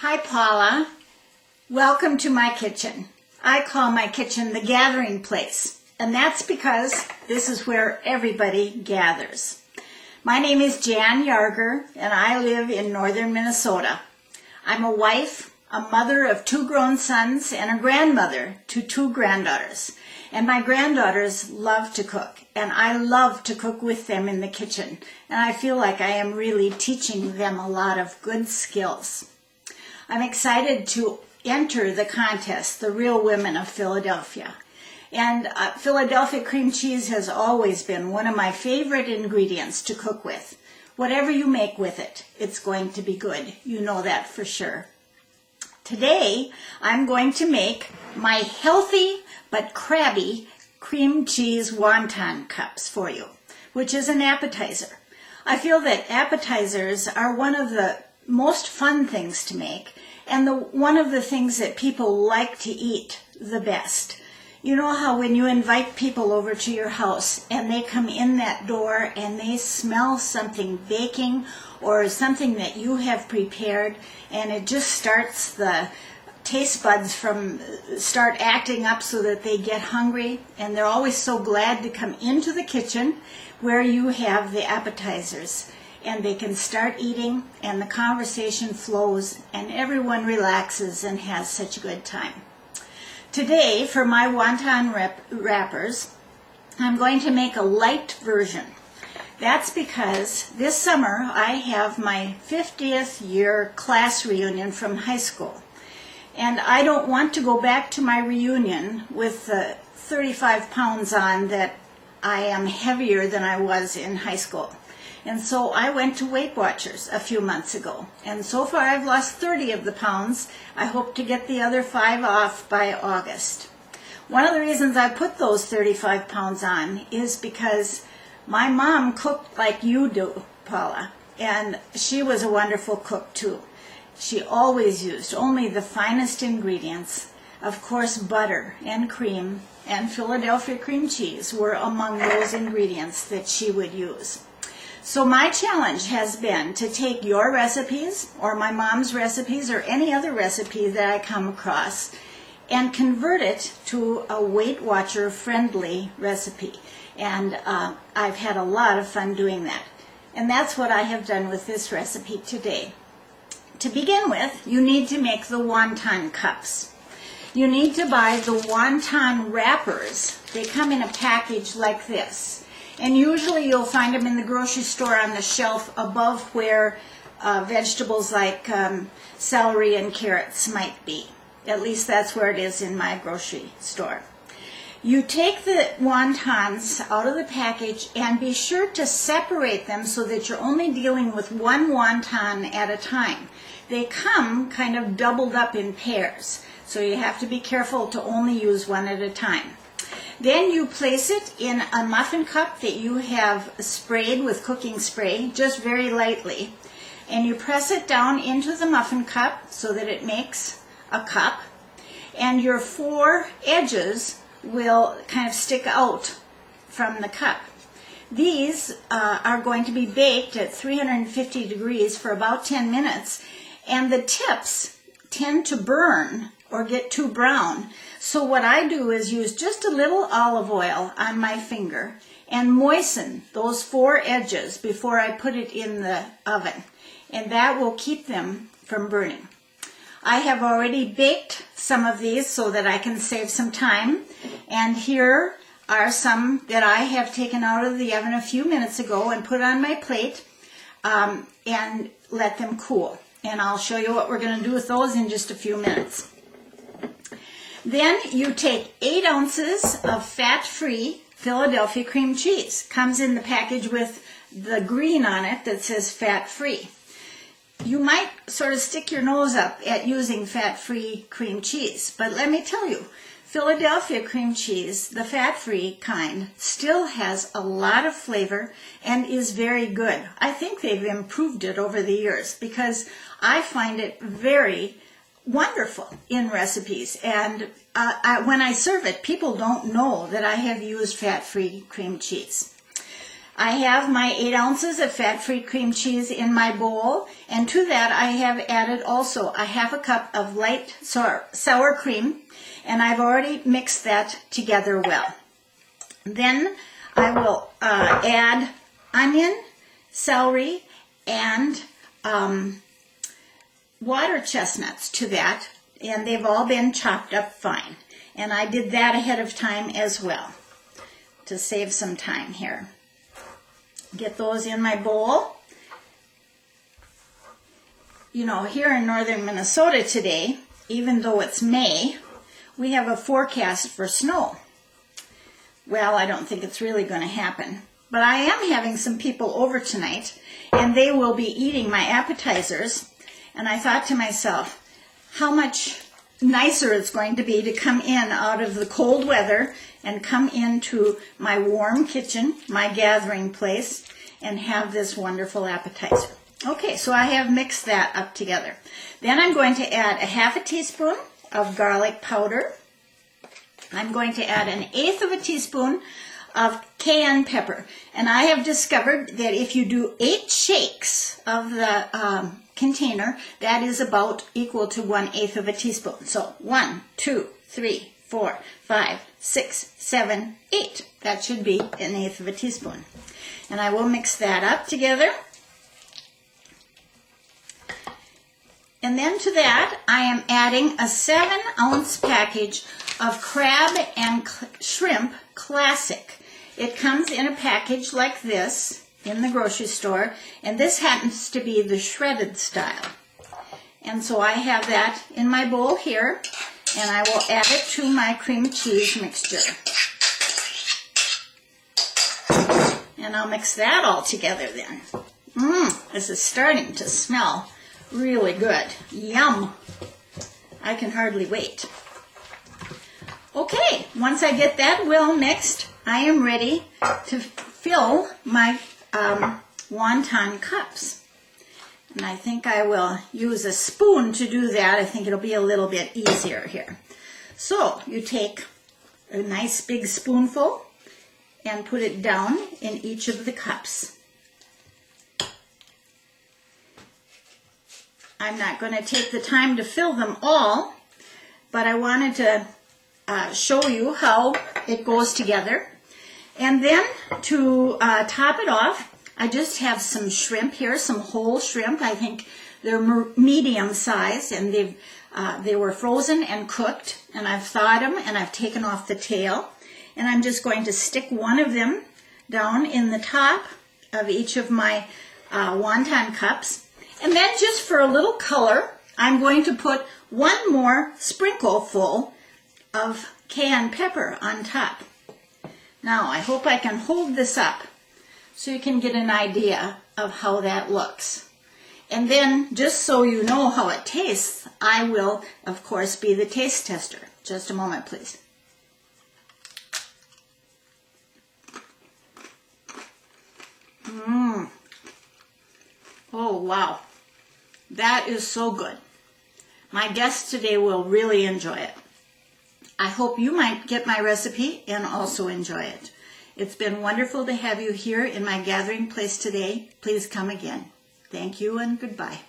Hi Paula, welcome to my kitchen. I call my kitchen the gathering place, and that's because this is where everybody gathers. My name is Jan Yarger, and I live in northern Minnesota. I'm a wife, a mother of 2 grown sons, and a grandmother to 2 granddaughters. And my granddaughters love to cook, and I love to cook with them in the kitchen. And I feel like I am really teaching them a lot of good skills. I'm excited to enter the contest, The Real Women of Philadelphia. And Philadelphia cream cheese has always been one of my favorite ingredients to cook with. Whatever you make with it, it's going to be good. You know that for sure. Today, I'm going to make my healthy but crabby cream cheese wonton cups for you, which is an appetizer. I feel that appetizers are one of the most fun things to make, and one of the things that people like to eat the best. You know how when you invite people over to your house and they come in that door and they smell something baking or something that you have prepared, and it just starts the taste buds start acting up so that they get hungry, and they're always so glad to come into the kitchen where you have the appetizers, and they can start eating and the conversation flows and everyone relaxes and has such a good time. Today, for my wonton wrappers, I'm going to make a light version. That's because this summer I have my 50th year class reunion from high school. And I don't want to go back to my reunion with the 35 pounds on that I am heavier than I was in high school. And so I went to Weight Watchers a few months ago. And so far I've lost 30 of the pounds. I hope to get the other 5 off by August. One of the reasons I put those 35 pounds on is because my mom cooked like you do, Paula. And she was a wonderful cook too. She always used only the finest ingredients. Of course, butter and cream and Philadelphia cream cheese were among those ingredients that she would use. So my challenge has been to take your recipes or my mom's recipes or any other recipe that I come across and convert it to a Weight Watcher friendly recipe. And I've had a lot of fun doing that. And that's what I have done with this recipe today. To begin with, you need to make the wonton cups. You need to buy the wonton wrappers. They come in a package like this. And usually you'll find them in the grocery store on the shelf above where vegetables like celery and carrots might be. At least that's where it is in my grocery store. You take the wontons out of the package and be sure to separate them so that you're only dealing with one wonton at a time. They come kind of doubled up in pairs, so you have to be careful to only use one at a time. Then you place it in a muffin cup that you have sprayed with cooking spray, just very lightly. And you press it down into the muffin cup so that it makes a cup. And your 4 edges will kind of stick out from the cup. These are going to be baked at 350 degrees for about 10 minutes. And the tips tend to burn or get too brown. So what I do is use just a little olive oil on my finger and moisten those 4 edges before I put it in the oven. And that will keep them from burning. I have already baked some of these so that I can save some time. And here are some that I have taken out of the oven a few minutes ago and put on my plate and let them cool. And I'll show you what we're going to do with those in just a few minutes. Then you take 8 ounces of fat-free Philadelphia cream cheese. Comes in the package with the green on it that says fat-free. You might sort of stick your nose up at using fat-free cream cheese, but let me tell you, Philadelphia cream cheese, the fat-free kind, still has a lot of flavor and is very good. I think they've improved it over the years because I find it very wonderful in recipes. And when I serve it, people don't know that I have used fat-free cream cheese. I have my 8 ounces of fat-free cream cheese in my bowl, and to that I have added also a half a cup of light sour cream, and I've already mixed that together well. Then I will add onion, celery, and water chestnuts to that, and they've all been chopped up fine. And I did that ahead of time as well to save some time here. Get those in my bowl. You know, here in northern Minnesota today, even though it's May, we have a forecast for snow. Well, I don't think it's really going to happen. But I am having some people over tonight, and they will be eating my appetizers. And I thought to myself, how much nicer it's going to be to come in out of the cold weather and come into my warm kitchen, my gathering place, and have this wonderful appetizer. Okay, so I have mixed that up together. Then I'm going to add a half a teaspoon of garlic powder. I'm going to add 1/8 of a teaspoon of cayenne pepper. And I have discovered that if you do 8 shakes of the container, that is about equal to 1/8 of a teaspoon. So 1, 2, 3, 4, 5, 6, 7, 8. That should be 1/8 of a teaspoon. And I will mix that up together. And then to that, I am adding a 7-ounce package of crab and shrimp classic. It comes in a package like this in the grocery store, and this happens to be the shredded style. And so I have that in my bowl here, and I will add it to my cream cheese mixture. And I'll mix that all together then. This is starting to smell really good. Yum! I can hardly wait. Okay, once I get that well mixed, I am ready to fill my wonton cups. And I think I will use a spoon to do that. I think it'll be a little bit easier here. So you take a nice big spoonful and put it down in each of the cups. I'm not going to take the time to fill them all, but I wanted to show you how it goes together. And then to top it off, I just have some shrimp here, some whole shrimp. I think they're medium size, and they were frozen and cooked, and I've thawed them and I've taken off the tail. And I'm just going to stick one of them down in the top of each of my wonton cups. And then just for a little color, I'm going to put one more sprinkle full of cayenne pepper on top. Now, I hope I can hold this up so you can get an idea of how that looks. And then, just so you know how it tastes, I will, of course, be the taste tester. Just a moment, please. Oh, wow. That is so good. My guests today will really enjoy it. I hope you might get my recipe and also enjoy it. It's been wonderful to have you here in my gathering place today. Please come again. Thank you and goodbye.